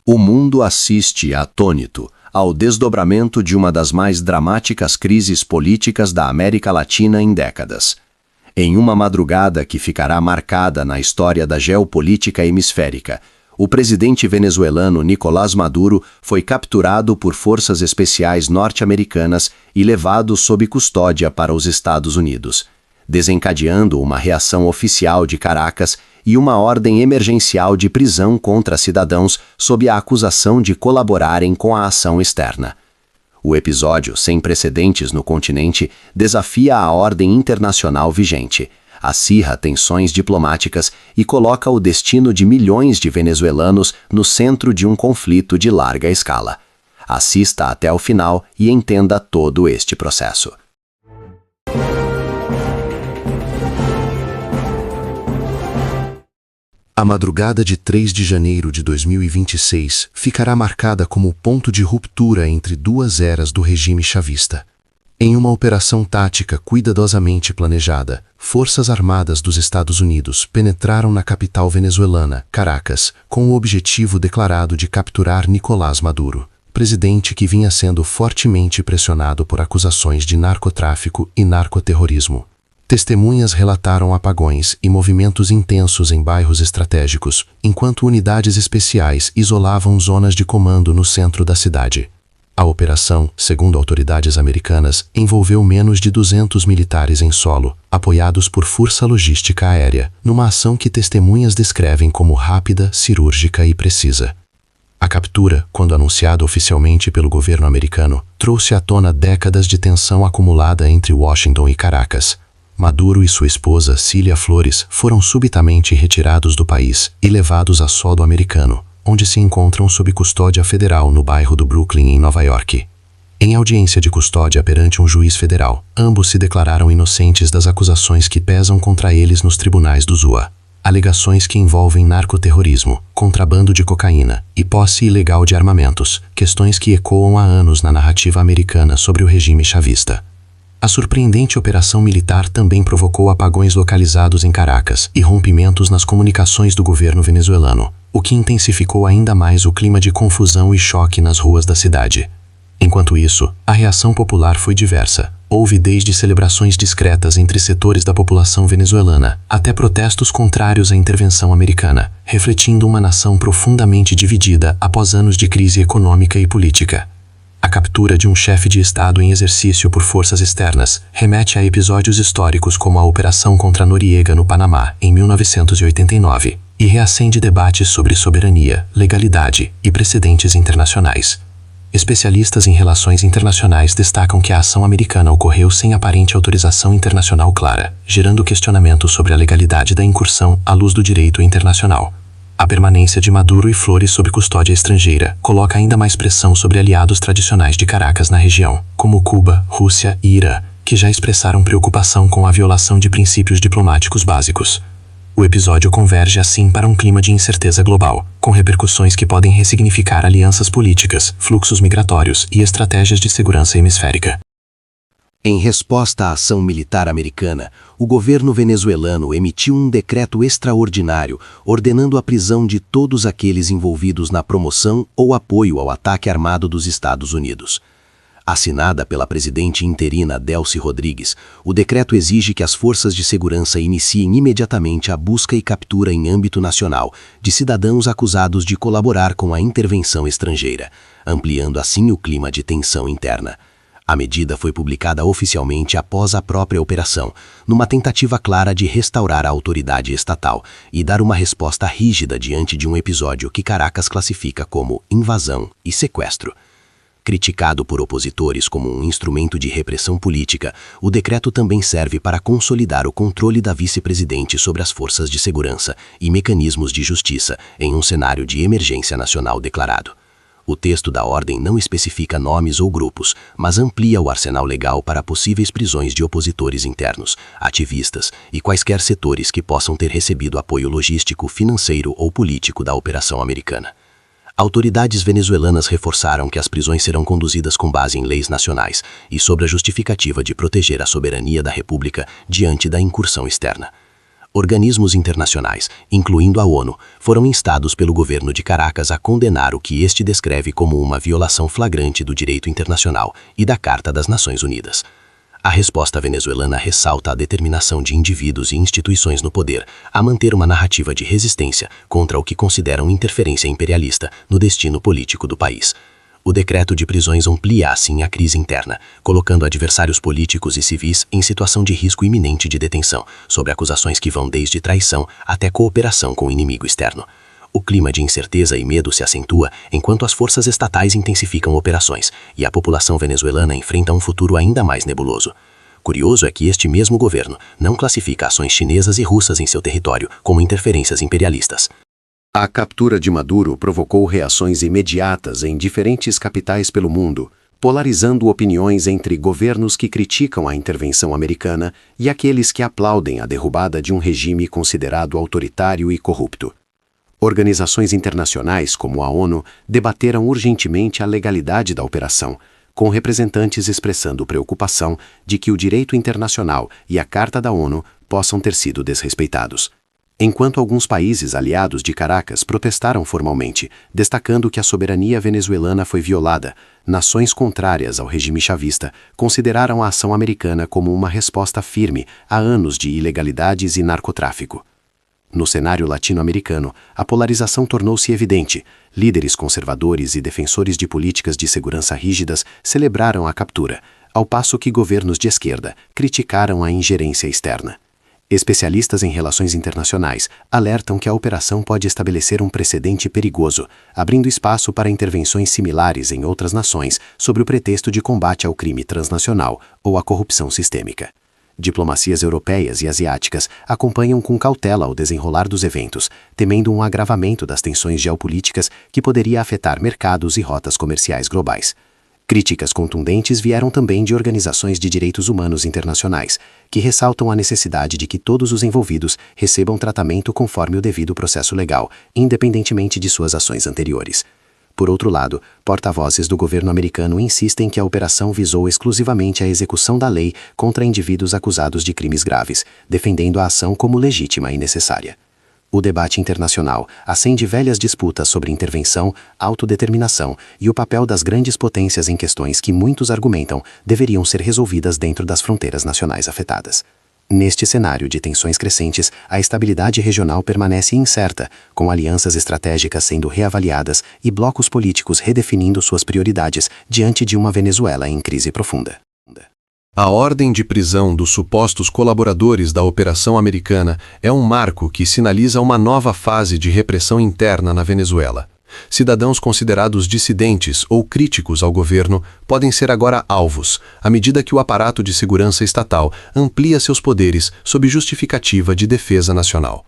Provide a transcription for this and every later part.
O mundo assiste, atônito, ao desdobramento de uma das mais dramáticas crises políticas da América Latina em décadas. Em uma madrugada que ficará marcada na história da geopolítica hemisférica, o presidente venezuelano Nicolás Maduro foi capturado por forças especiais norte-americanas e levado sob custódia para os Estados Unidos, desencadeando uma reação oficial de Caracas e uma ordem emergencial de prisão contra cidadãos sob a acusação de colaborarem com a ação externa. O episódio, sem precedentes no continente, desafia a ordem internacional vigente, acirra tensões diplomáticas e coloca o destino de milhões de venezuelanos no centro de um conflito de larga escala. Assista até o final e entenda todo este processo. A madrugada de 3 de janeiro de 2026 ficará marcada como o ponto de ruptura entre duas eras do regime chavista. Em uma operação tática cuidadosamente planejada, forças armadas dos Estados Unidos penetraram na capital venezuelana, Caracas, com o objetivo declarado de capturar Nicolás Maduro, presidente que vinha sendo fortemente pressionado por acusações de narcotráfico e narcoterrorismo. Testemunhas relataram apagões e movimentos intensos em bairros estratégicos, enquanto unidades especiais isolavam zonas de comando no centro da cidade. A operação, segundo autoridades americanas, envolveu menos de 200 militares em solo, apoiados por força logística aérea, numa ação que testemunhas descrevem como rápida, cirúrgica e precisa. A captura, quando anunciada oficialmente pelo governo americano, trouxe à tona décadas de tensão acumulada entre Washington e Caracas. Maduro e sua esposa, Cília Flores, foram subitamente retirados do país e levados a solo americano, onde se encontram sob custódia federal no bairro do Brooklyn, em Nova York. Em audiência de custódia perante um juiz federal, ambos se declararam inocentes das acusações que pesam contra eles nos tribunais do ZUA. Alegações que envolvem narcoterrorismo, contrabando de cocaína e posse ilegal de armamentos, questões que ecoam há anos na narrativa americana sobre o regime chavista. A surpreendente operação militar também provocou apagões localizados em Caracas e rompimentos nas comunicações do governo venezuelano, o que intensificou ainda mais o clima de confusão e choque nas ruas da cidade. Enquanto isso, a reação popular foi diversa. Houve desde celebrações discretas entre setores da população venezuelana, até protestos contrários à intervenção americana, refletindo uma nação profundamente dividida após anos de crise econômica e política. A captura de um chefe de Estado em exercício por forças externas remete a episódios históricos como a Operação contra Noriega no Panamá, em 1989, e reacende debates sobre soberania, legalidade e precedentes internacionais. Especialistas em relações internacionais destacam que a ação americana ocorreu sem aparente autorização internacional clara, gerando questionamentos sobre a legalidade da incursão à luz do direito internacional. A permanência de Maduro e Flores sob custódia estrangeira coloca ainda mais pressão sobre aliados tradicionais de Caracas na região, como Cuba, Rússia e Irã, que já expressaram preocupação com a violação de princípios diplomáticos básicos. O episódio converge assim para um clima de incerteza global, com repercussões que podem ressignificar alianças políticas, fluxos migratórios e estratégias de segurança hemisférica. Em resposta à ação militar americana, o governo venezuelano emitiu um decreto extraordinário ordenando a prisão de todos aqueles envolvidos na promoção ou apoio ao ataque armado dos Estados Unidos. Assinada pela presidente interina Delcy Rodrigues, o decreto exige que as forças de segurança iniciem imediatamente a busca e captura em âmbito nacional de cidadãos acusados de colaborar com a intervenção estrangeira, ampliando assim o clima de tensão interna. A medida foi publicada oficialmente após a própria operação, numa tentativa clara de restaurar a autoridade estatal e dar uma resposta rígida diante de um episódio que Caracas classifica como invasão e sequestro. Criticado por opositores como um instrumento de repressão política, o decreto também serve para consolidar o controle da vice-presidente sobre as forças de segurança e mecanismos de justiça em um cenário de emergência nacional declarado. O texto da ordem não especifica nomes ou grupos, mas amplia o arsenal legal para possíveis prisões de opositores internos, ativistas e quaisquer setores que possam ter recebido apoio logístico, financeiro ou político da operação americana. Autoridades venezuelanas reforçaram que as prisões serão conduzidas com base em leis nacionais e sob a justificativa de proteger a soberania da República diante da incursão externa. Organismos internacionais, incluindo a ONU, foram instados pelo governo de Caracas a condenar o que este descreve como uma violação flagrante do direito internacional e da Carta das Nações Unidas. A resposta venezuelana ressalta a determinação de indivíduos e instituições no poder a manter uma narrativa de resistência contra o que consideram interferência imperialista no destino político do país. O decreto de prisões amplia assim a crise interna, colocando adversários políticos e civis em situação de risco iminente de detenção, sob acusações que vão desde traição até cooperação com o inimigo externo. O clima de incerteza e medo se acentua enquanto as forças estatais intensificam operações e a população venezuelana enfrenta um futuro ainda mais nebuloso. Curioso é que este mesmo governo não classifica ações chinesas e russas em seu território como interferências imperialistas. A captura de Maduro provocou reações imediatas em diferentes capitais pelo mundo, polarizando opiniões entre governos que criticam a intervenção americana e aqueles que aplaudem a derrubada de um regime considerado autoritário e corrupto. Organizações internacionais, como a ONU, debateram urgentemente a legalidade da operação, com representantes expressando preocupação de que o direito internacional e a Carta da ONU possam ter sido desrespeitados. Enquanto alguns países aliados de Caracas protestaram formalmente, destacando que a soberania venezuelana foi violada, nações contrárias ao regime chavista consideraram a ação americana como uma resposta firme a anos de ilegalidades e narcotráfico. No cenário latino-americano, a polarização tornou-se evidente. Líderes conservadores e defensores de políticas de segurança rígidas celebraram a captura, ao passo que governos de esquerda criticaram a ingerência externa. Especialistas em relações internacionais alertam que a operação pode estabelecer um precedente perigoso, abrindo espaço para intervenções similares em outras nações sob o pretexto de combate ao crime transnacional ou à corrupção sistêmica. Diplomacias europeias e asiáticas acompanham com cautela o desenrolar dos eventos, temendo um agravamento das tensões geopolíticas que poderia afetar mercados e rotas comerciais globais. Críticas contundentes vieram também de organizações de direitos humanos internacionais, que ressaltam a necessidade de que todos os envolvidos recebam tratamento conforme o devido processo legal, independentemente de suas ações anteriores. Por outro lado, porta-vozes do governo americano insistem que a operação visou exclusivamente a execução da lei contra indivíduos acusados de crimes graves, defendendo a ação como legítima e necessária. O debate internacional acende velhas disputas sobre intervenção, autodeterminação e o papel das grandes potências em questões que muitos argumentam deveriam ser resolvidas dentro das fronteiras nacionais afetadas. Neste cenário de tensões crescentes, a estabilidade regional permanece incerta, com alianças estratégicas sendo reavaliadas e blocos políticos redefinindo suas prioridades diante de uma Venezuela em crise profunda. A ordem de prisão dos supostos colaboradores da operação americana é um marco que sinaliza uma nova fase de repressão interna na Venezuela. Cidadãos considerados dissidentes ou críticos ao governo podem ser agora alvos, à medida que o aparato de segurança estatal amplia seus poderes sob justificativa de defesa nacional.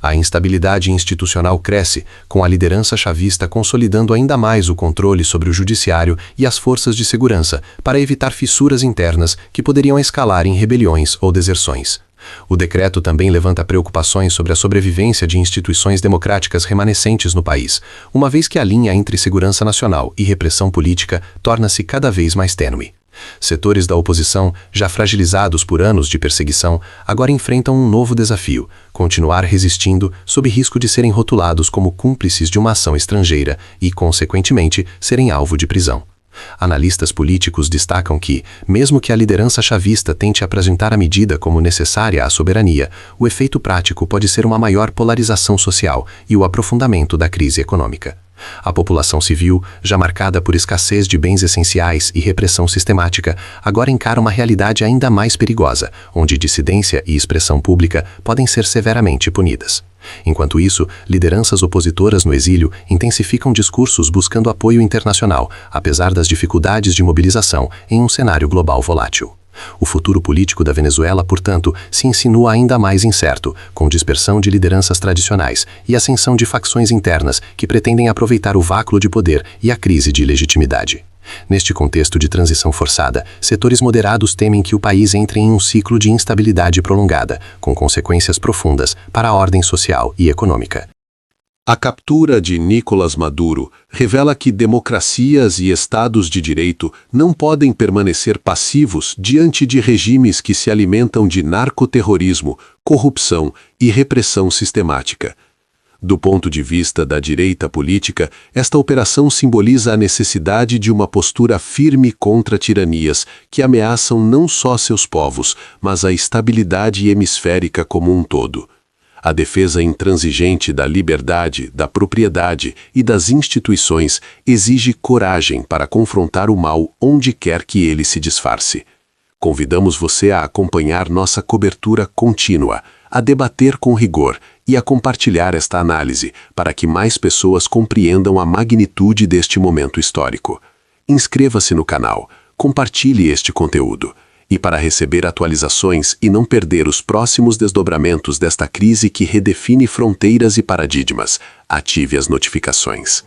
A instabilidade institucional cresce, com a liderança chavista consolidando ainda mais o controle sobre o judiciário e as forças de segurança para evitar fissuras internas que poderiam escalar em rebeliões ou deserções. O decreto também levanta preocupações sobre a sobrevivência de instituições democráticas remanescentes no país, uma vez que a linha entre segurança nacional e repressão política torna-se cada vez mais tênue. Setores da oposição, já fragilizados por anos de perseguição, agora enfrentam um novo desafio: continuar resistindo sob risco de serem rotulados como cúmplices de uma ação estrangeira e, consequentemente, serem alvo de prisão. Analistas políticos destacam que, mesmo que a liderança chavista tente apresentar a medida como necessária à soberania, o efeito prático pode ser uma maior polarização social e o aprofundamento da crise econômica. A população civil, já marcada por escassez de bens essenciais e repressão sistemática, agora encara uma realidade ainda mais perigosa, onde dissidência e expressão pública podem ser severamente punidas. Enquanto isso, lideranças opositoras no exílio intensificam discursos buscando apoio internacional, apesar das dificuldades de mobilização em um cenário global volátil. O futuro político da Venezuela, portanto, se insinua ainda mais incerto, com dispersão de lideranças tradicionais e ascensão de facções internas que pretendem aproveitar o vácuo de poder e a crise de legitimidade. Neste contexto de transição forçada, setores moderados temem que o país entre em um ciclo de instabilidade prolongada, com consequências profundas para a ordem social e econômica. A captura de Nicolás Maduro revela que democracias e estados de direito não podem permanecer passivos diante de regimes que se alimentam de narcoterrorismo, corrupção e repressão sistemática. Do ponto de vista da direita política, esta operação simboliza a necessidade de uma postura firme contra tiranias que ameaçam não só seus povos, mas a estabilidade hemisférica como um todo. A defesa intransigente da liberdade, da propriedade e das instituições exige coragem para confrontar o mal onde quer que ele se disfarce. Convidamos você a acompanhar nossa cobertura contínua, a debater com rigor e a compartilhar esta análise para que mais pessoas compreendam a magnitude deste momento histórico. Inscreva-se no canal, compartilhe este conteúdo. E para receber atualizações e não perder os próximos desdobramentos desta crise que redefine fronteiras e paradigmas, ative as notificações.